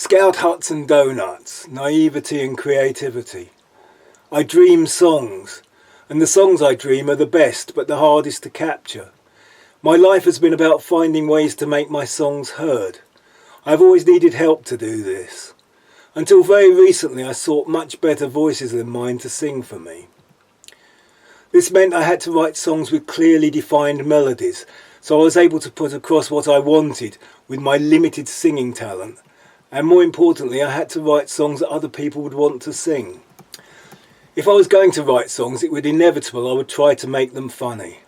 Scout huts and doughnuts, naivety and creativity. I dream songs, and the songs I dream are the best but the hardest to capture. My life has been about finding ways to make my songs heard. I've always needed help to do this. Until very recently I sought much better voices than mine to sing for me. This meant I had to write songs with clearly defined melodies, so I was able to put across what I wanted with my limited singing talent. And more importantly, I had to write songs that other people would want to sing. If I was going to write songs, it would inevitable I would try to make them funny.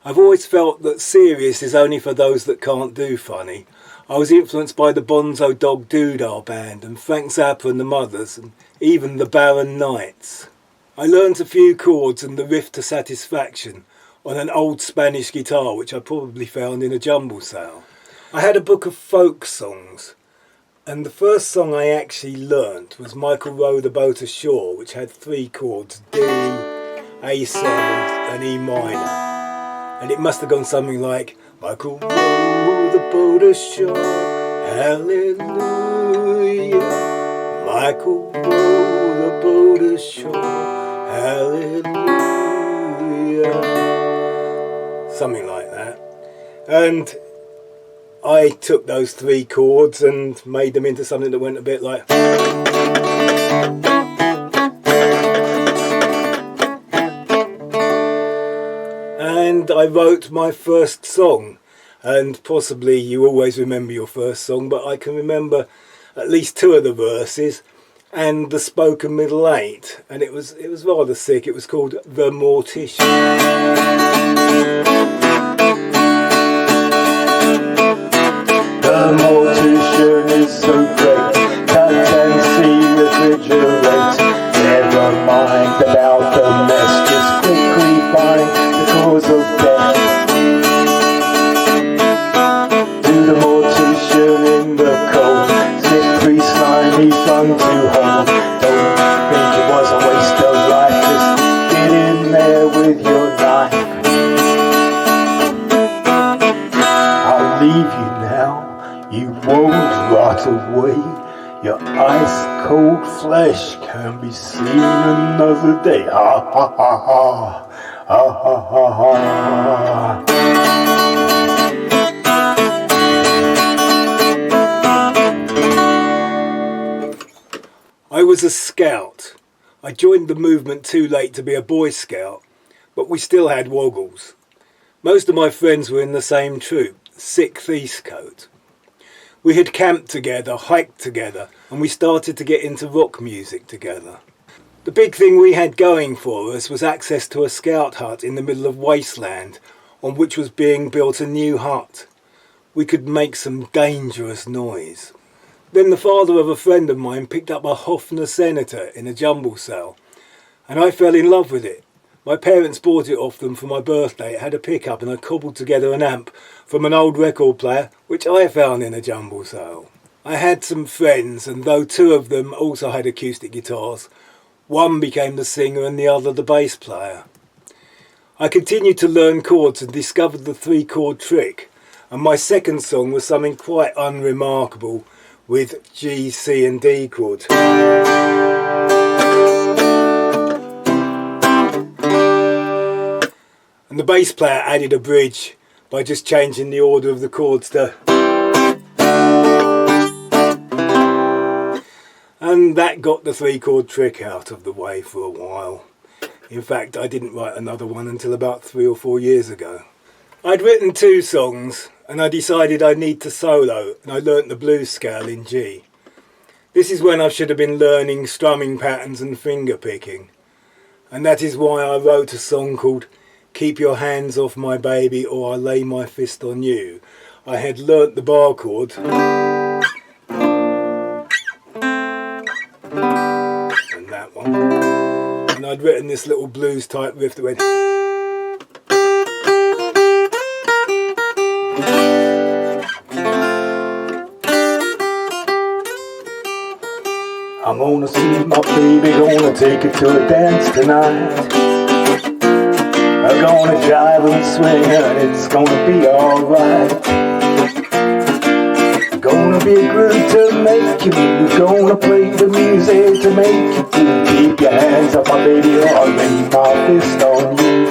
I've always felt that serious is only for those that can't do funny. I was influenced by the Bonzo Dog Doodah Band and Frank Zappa and the Mothers and even the Barron Knights. I learnt a few chords and the riff to satisfaction on an old Spanish guitar which I probably found in a jumble sale. I had a book of folk songs, and the first song I actually learnt was Michael Row the Boat Ashore, which had 3 chords, D, A7 and E minor. And it must have gone something like, Michael row the boat ashore, hallelujah. Michael row the boat ashore, hallelujah. Something like that. And I took those 3 chords and made them into something that went a bit like... And I wrote my first song, and possibly you always remember your first song, but I can remember at least 2 of the verses and the spoken middle 8, and it was rather sick. It was called The Mortician. The mortician is so great, cut and see, refrigerate. Never mind about the mess, just quickly find the cause of death. Do the mortician in the cold, slippery, slimy, fun to hold. Don't think it was a waste of life, just get in there with your knife. I'll leave you now, you won't rot away. Your ice-cold flesh can be seen another day. Ha ha ha ha, ha ha ha ha. I was a scout. I joined the movement too late to be a Boy Scout, but we still had woggles. Most of my friends were in the same troop, 6th Eastcote. We had camped together, hiked together, and we started to get into rock music together. The big thing we had going for us was access to a scout hut in the middle of wasteland, on which was being built a new hut. We could make some dangerous noise. Then the father of a friend of mine picked up a Hofner Senator in a jumble sale, and I fell in love with it. My parents bought it off them for my birthday. It had a pickup and I cobbled together an amp from an old record player which I found in a jumble sale. I had some friends, and though 2 of them also had acoustic guitars, one became the singer and the other the bass player. I continued to learn chords and discovered the 3-chord trick, and my second song was something quite unremarkable with G, C and D chords. And the bass player added a bridge by just changing the order of the chords to... And that got the 3-chord trick out of the way for a while. In fact, I didn't write another one until about 3 or 4 years ago. I'd written 2 songs and I decided I need to solo, and I learnt the blues scale in G. This is when I should have been learning strumming patterns and finger picking. And that is why I wrote a song called Keep Your Hands Off My Baby or I Lay My Fist on You. I had learnt the bar chord. And that one. And I'd written this little blues type riff that went... I'm gonna see my baby, gonna take her to a dance tonight. I'm gonna jive and swing and it's gonna be alright. Gonna be good to make make you move. Gonna play the music to make you move. Keep your hands up, my baby, or I'll lay my fist on you.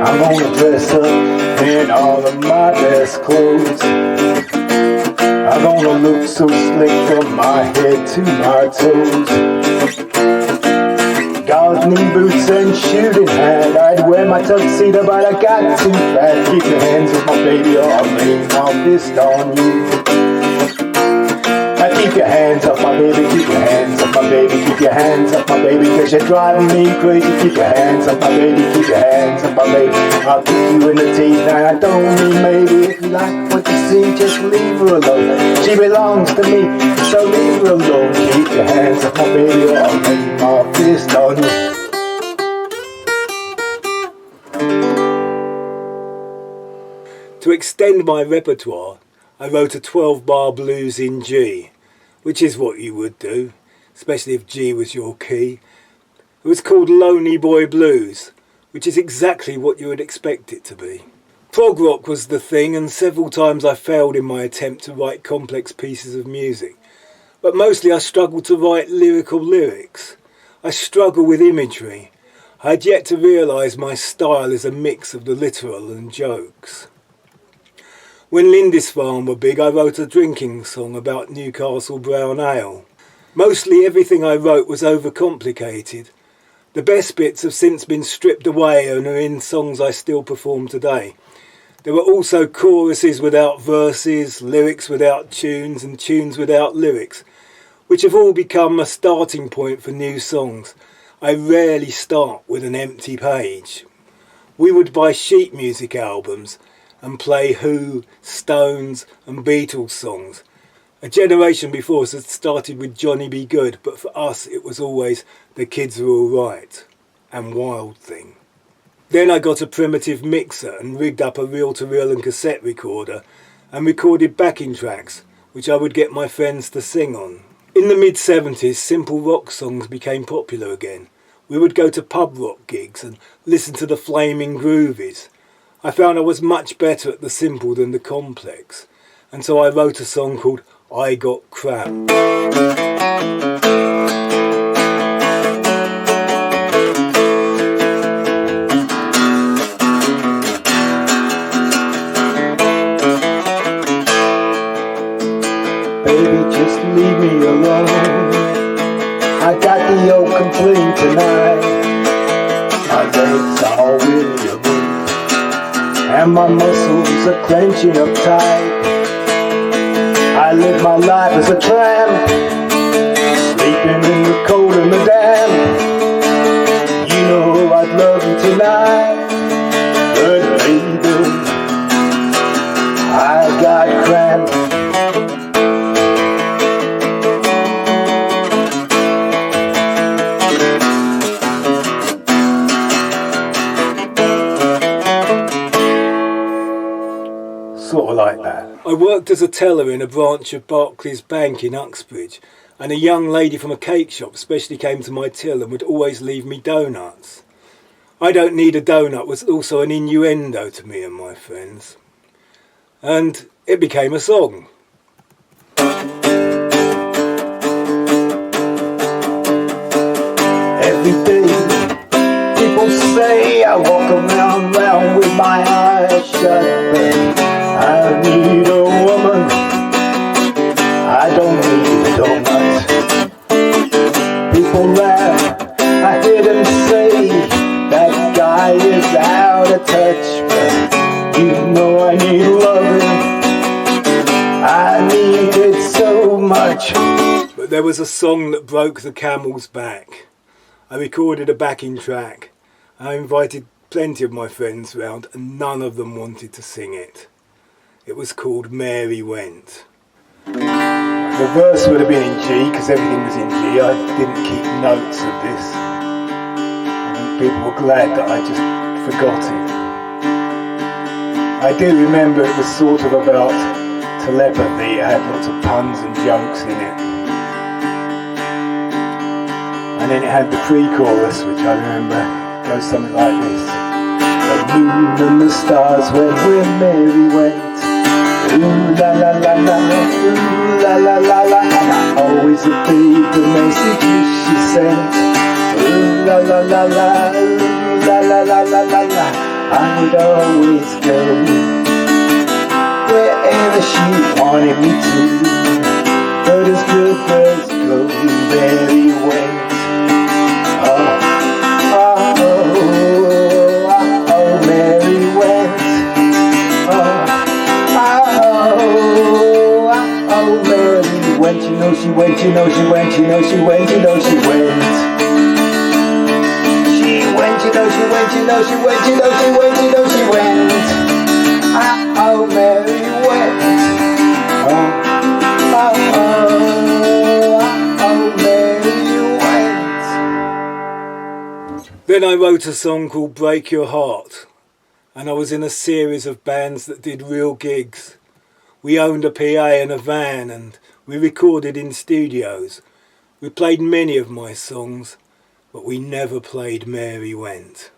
I'm gonna dress up in all of my best clothes. I'm gonna look so slick from my head to my toes. Gardening boots and shooting hat, I'd wear my tuxedo but I got too fat. Keep your hands up, my baby, or I'll lay my fist on you. Now keep your hands up, my baby, keep your hands up, my baby, keep your hands up, my baby, cause you're driving me crazy. Keep your hands up, my baby, keep your hands up, my baby. I'll kick you in the teeth, and I don't mean maybe. If you like what you see, just leave her alone. She belongs to me, so leave her alone. Keep your hands up, my baby, or I'll lay my fist on you. To extend my repertoire, I wrote a 12-bar blues in G, which is what you would do, especially if G was your key. It was called Lonely Boy Blues, which is exactly what you would expect it to be. Prog rock was the thing, and several times I failed in my attempt to write complex pieces of music. But mostly I struggled to write lyrical lyrics. I struggle with imagery. I had yet to realise my style is a mix of the literal and jokes. When Lindisfarne were big, I wrote a drinking song about Newcastle Brown Ale. Mostly everything I wrote was overcomplicated. The best bits have since been stripped away and are in songs I still perform today. There were also choruses without verses, lyrics without tunes, and tunes without lyrics, which have all become a starting point for new songs. I rarely start with an empty page. We would buy sheet music albums and play Who, Stones and Beatles songs. A generation before us had started with Johnny B. Good, but for us it was always The Kids Are Alright and Wild Thing. Then I got a primitive mixer and rigged up a reel-to-reel and cassette recorder and recorded backing tracks, which I would get my friends to sing on. In the mid-70s, simple rock songs became popular again. We would go to pub rock gigs and listen to the Flaming Groovies. I found I was much better at the simple than the complex, and so I wrote a song called I Got Crap. Baby, just leave me alone. I got the old complaint tonight. My legs are all weary of me, and my muscles are clenching up tight. I live my life as a tramp, sleeping in the cold and the damp. You know I'd love you tonight, but baby, I got cramp. Sort of like that. I worked as a teller in a branch of Barclays Bank in Uxbridge, and a young lady from a cake shop especially came to my till and would always leave me doughnuts. I don't need a donut was also an innuendo to me and my friends. And it became a song. Every day people say I walk around with my eyes shut, but I need a woman, I don't need a donut. People laugh, I hear them say that guy is out of touch, but you know I need loving, I need it so much. But there was a song that broke the camel's back. I recorded a backing track. I invited plenty of my friends round and none of them wanted to sing it. It was called Mary Went. The verse would have been in G because everything was in G. I didn't keep notes of this. I think people were glad that I just forgot it. I do remember it was sort of about telepathy. It had lots of puns and jokes in it. And then it had the pre-chorus, which I remember goes something like this. The moon and the stars went where Mary went. Ooh la la la la, ooh la la la la. And I always obeyed the messages she sent. Ooh la la la la, ooh la la la la la la. I would always go wherever she wanted me to. But as good girls go, Mary went. Oh, oh, oh, oh, Mary went. Oh, oh, oh, Mary went. You know she went, you know she went, you know she went, you know she went. She went, you know she went, you know she went, you know she went, you know she went. Oh, Mary went. Oh, oh, oh, oh, Mary went. Then I wrote a song called Break Your Heart, and I was in a series of bands that did real gigs. We owned a PA and a van, and we recorded in studios. We played many of my songs, but we never played Mary Went.